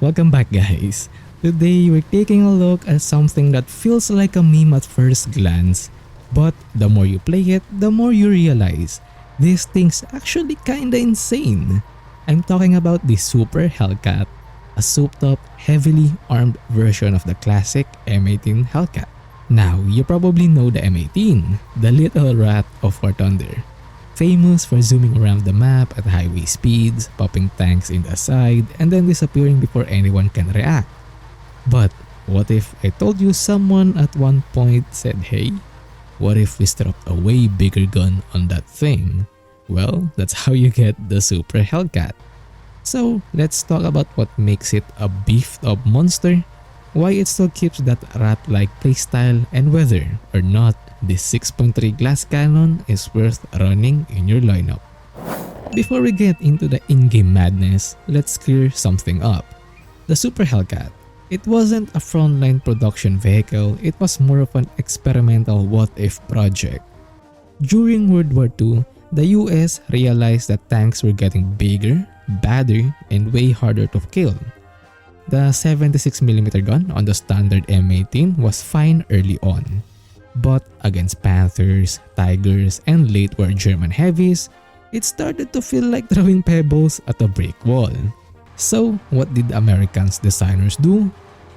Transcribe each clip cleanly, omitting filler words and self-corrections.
Welcome back, guys. Today we're taking a look at something that feels like a meme at first glance, but the more you play it, the more you realize this thing's actually kinda insane. I'm talking about the Super Hellcat, a souped-up, heavily armed version of the classic M18 Hellcat. Now, you probably know the M18, the little rat of War Thunder. Famous for zooming around the map at highway speeds, popping tanks in the side, and then disappearing before anyone can react. But what if I told you someone at one point said, hey, what if we strapped a way bigger gun on that thing? Well, that's how you get the Super Hellcat. So let's talk about what makes it a beefed up monster, why it still keeps that rat-like playstyle, and whether or not this 6.3 glass cannon is worth running in your lineup. Before we get into the in-game madness, let's clear something up. The Super Hellcat, it wasn't a frontline production vehicle, it was more of an experimental what-if project. During World War II, the US realized that tanks were getting bigger, badder, and way harder to kill. The 76mm gun on the standard M18 was fine early on. But against Panthers, Tigers, and late war German heavies, it started to feel like throwing pebbles at a brick wall. So what did the Americans designers do?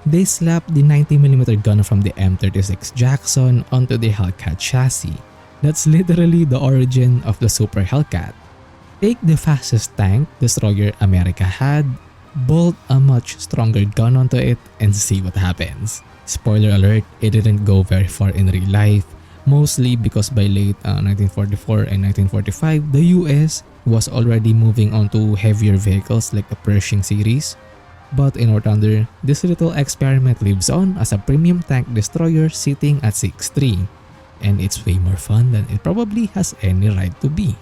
They slapped the 90mm gun from the M36 Jackson onto the Hellcat chassis. That's literally the origin of the Super Hellcat. Take the fastest tank destroyer America had, bolt a much stronger gun onto it, and see what happens. Spoiler alert, it didn't go very far in real life, mostly because by late 1944 and 1945, the US was already moving on to heavier vehicles like the Pershing series. But in War Thunder, this little experiment lives on as a premium tank destroyer sitting at 6'3", and it's way more fun than it probably has any right to be.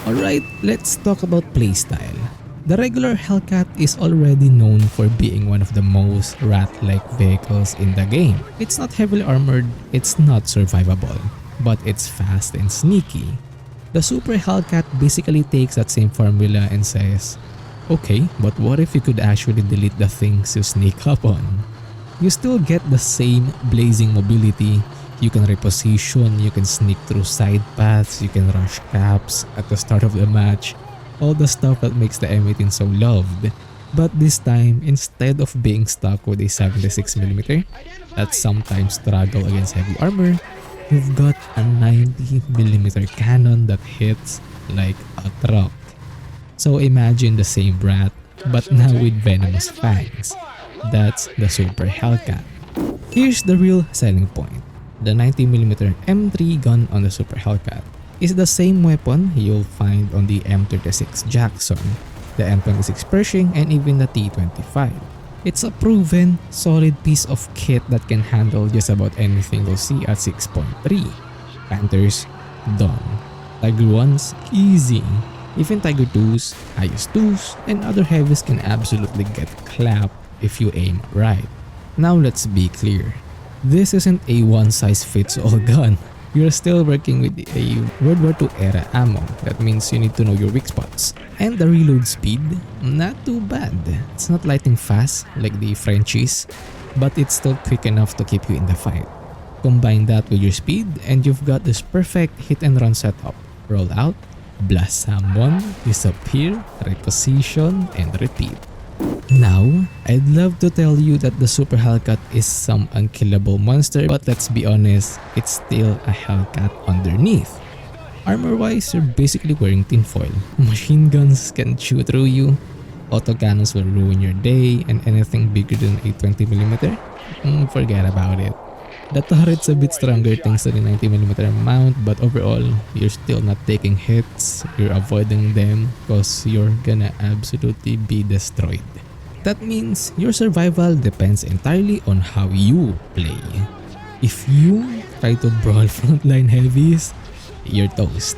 Alright, let's talk about playstyle. The regular Hellcat is already known for being one of the most rat-like vehicles in the game. It's not heavily armored, it's not survivable, but it's fast and sneaky. The Super Hellcat basically takes that same formula and says, okay, but what if you could actually delete the things you sneak up on? You still get the same blazing mobility, you can reposition, you can sneak through side paths, you can rush caps at the start of the match, all the stuff that makes the M18 so loved. But this time, instead of being stuck with a 76mm that sometimes struggle against heavy armor, you've got a 90mm cannon that hits like a truck. So imagine the same brat, but now with venomous fangs. That's the Super Hellcat. Here's the real selling point. The 90mm M3 gun on the Super Hellcat is the same weapon you'll find on the M36 Jackson, the M26 Pershing, and even the T25. It's a proven, solid piece of kit that can handle just about anything you'll see at 6.3. Panthers, done. Tiger 1s, easy. Even Tiger 2s, IS-2s, and other heavies can absolutely get clapped if you aim right. Now let's be clear. This isn't a one-size-fits-all gun. You're still working with a World War II era ammo. That means you need to know your weak spots. And the reload speed, not too bad. It's not lightning fast like the Frenchies, but it's still quick enough to keep you in the fight. Combine that with your speed and you've got this perfect hit and run setup. Roll out, blast someone, disappear, reposition, and repeat. Now, I'd love to tell you that the Super Hellcat is some unkillable monster, but let's be honest, it's still a Hellcat underneath. Armor-wise, you're basically wearing tinfoil. Machine guns can chew through you, autocannons will ruin your day, and anything bigger than a 20mm? Forget about it. The turret's a bit stronger thanks to the 90mm mount, but overall, you're still not taking hits, you're avoiding them because you're gonna absolutely be destroyed. That means your survival depends entirely on how you play. If you try to brawl frontline heavies, you're toast.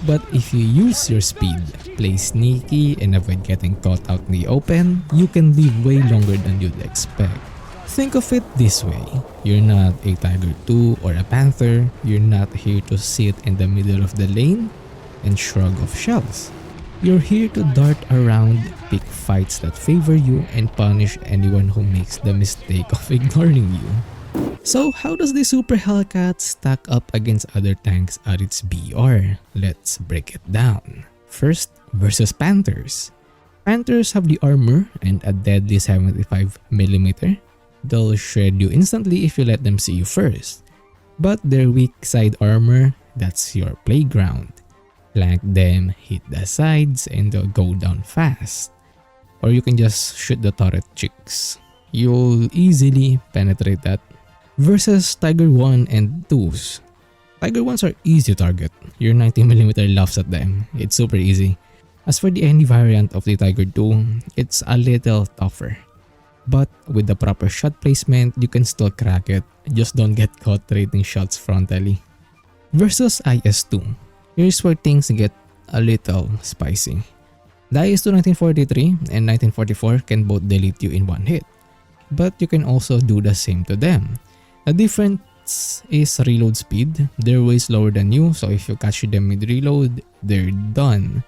But if you use your speed, play sneaky, and avoid getting caught out in the open, you can live way longer than you'd expect. Think of it this way, you're not a Tiger 2 or a Panther, you're not here to sit in the middle of the lane and shrug off shells. You're here to dart around, pick fights that favor you, and punish anyone who makes the mistake of ignoring you. So how does the Super Hellcat stack up against other tanks at its BR? Let's break it down. First, versus Panthers. Panthers have the armor and a deadly 75mm. They'll shred you instantly if you let them see you first. But their weak side armor, that's your playground. Flank them, hit the sides, and they'll go down fast. Or you can just shoot the turret chicks. You'll easily penetrate that. Versus Tiger 1 and 2s. Tiger 1s are easy to target. Your 90mm laughs at them. It's super easy. As for the any variant of the Tiger 2, it's a little tougher. But with the proper shot placement, you can still crack it. Just don't get caught trading shots frontally. Versus IS-2. Here's where things get a little spicy. The IS-2 1943 and 1944 can both delete you in one hit. But you can also do the same to them. The difference is reload speed. They're way slower than you, so if you catch them mid-reload, they're done.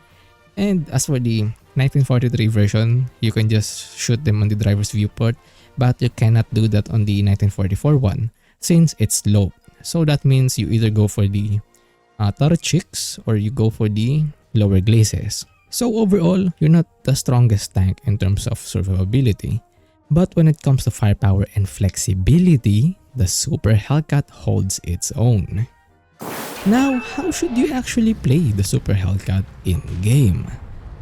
And as for the 1943 version, you can just shoot them on the driver's viewport, but you cannot do that on the 1944 one since it's low. So that means you either go for the turret chicks or you go for the lower glazes. So overall, you're not the strongest tank in terms of survivability. But when it comes to firepower and flexibility, the Super Hellcat holds its own. Now, how should you actually play the Super Hellcat in-game?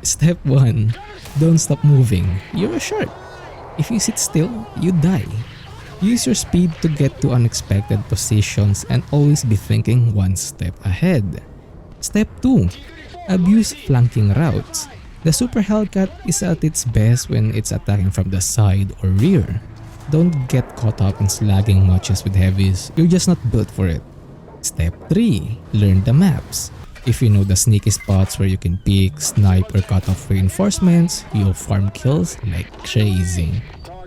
Step 1. Don't stop moving. You're a shark. If you sit still, you die. Use your speed to get to unexpected positions and always be thinking one step ahead. Step 2. Abuse flanking routes. The Super Hellcat is at its best when it's attacking from the side or rear. Don't get caught up in slagging matches with heavies, you're just not built for it. Step 3. Learn the maps. If you know the sneaky spots where you can pick, snipe, or cut off reinforcements, you'll farm kills like crazy.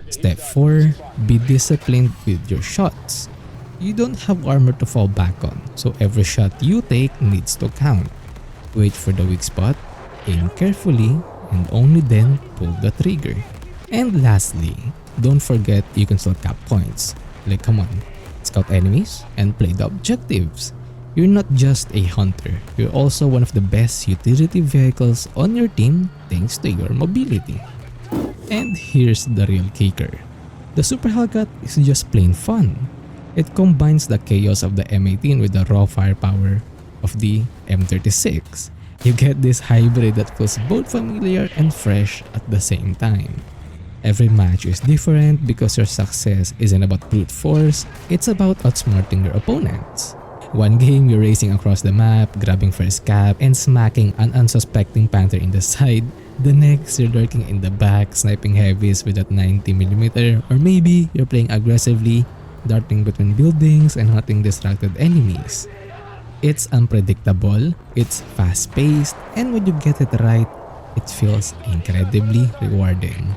Step 4. Be disciplined with your shots. You don't have armor to fall back on, so every shot you take needs to count. Wait for the weak spot, aim carefully, and only then pull the trigger. And lastly, don't forget you can still cap points. Like come on, scout enemies and play the objectives. You're not just a hunter, you're also one of the best utility vehicles on your team thanks to your mobility. And here's the real kicker. The Super Hellcat is just plain fun. It combines the chaos of the M18 with the raw firepower of the M36. You get this hybrid that feels both familiar and fresh at the same time. Every match is different because your success isn't about brute force, it's about outsmarting your opponents. One game you're racing across the map, grabbing first cap, and smacking an unsuspecting panther in the side. The next, you're lurking in the back, sniping heavies with that 90mm, or maybe you're playing aggressively, darting between buildings and hunting distracted enemies. It's unpredictable, it's fast-paced, and when you get it right, it feels incredibly rewarding.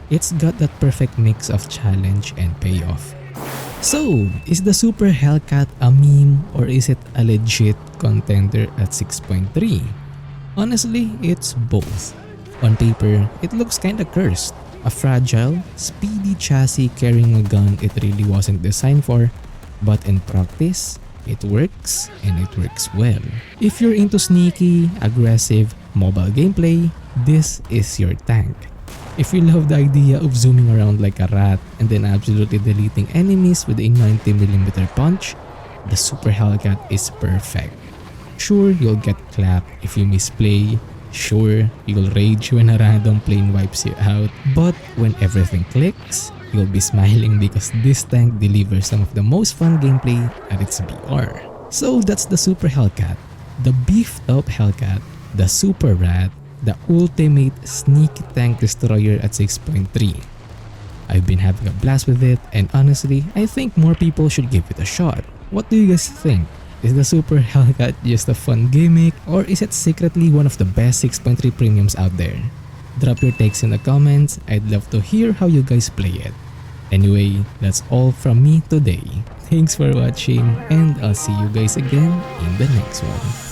It's got that perfect mix of challenge and payoff. So, is the Super Hellcat a meme or is it a legit contender at 6.3? Honestly, it's both. On paper, it looks kinda cursed. A fragile, speedy chassis carrying a gun it really wasn't designed for, but in practice, it works and it works well. If you're into sneaky, aggressive, mobile gameplay, this is your tank. If you love the idea of zooming around like a rat and then absolutely deleting enemies with a 90mm punch, the Super Hellcat is perfect. Sure, you'll get clapped if you misplay. Sure, you'll rage when a random plane wipes you out. But when everything clicks, you'll be smiling because this tank delivers some of the most fun gameplay at its BR. So that's the Super Hellcat, the beefed up Hellcat, the Super Rat, the ultimate sneaky tank destroyer at 6.3. I've been having a blast with it, and honestly, I think more people should give it a shot. What do you guys think? Is the Super Hellcat just a fun gimmick, or is it secretly one of the best 6.3 premiums out there? Drop your takes in the comments, I'd love to hear how you guys play it. Anyway, that's all from me today. Thanks for watching, and I'll see you guys again in the next one.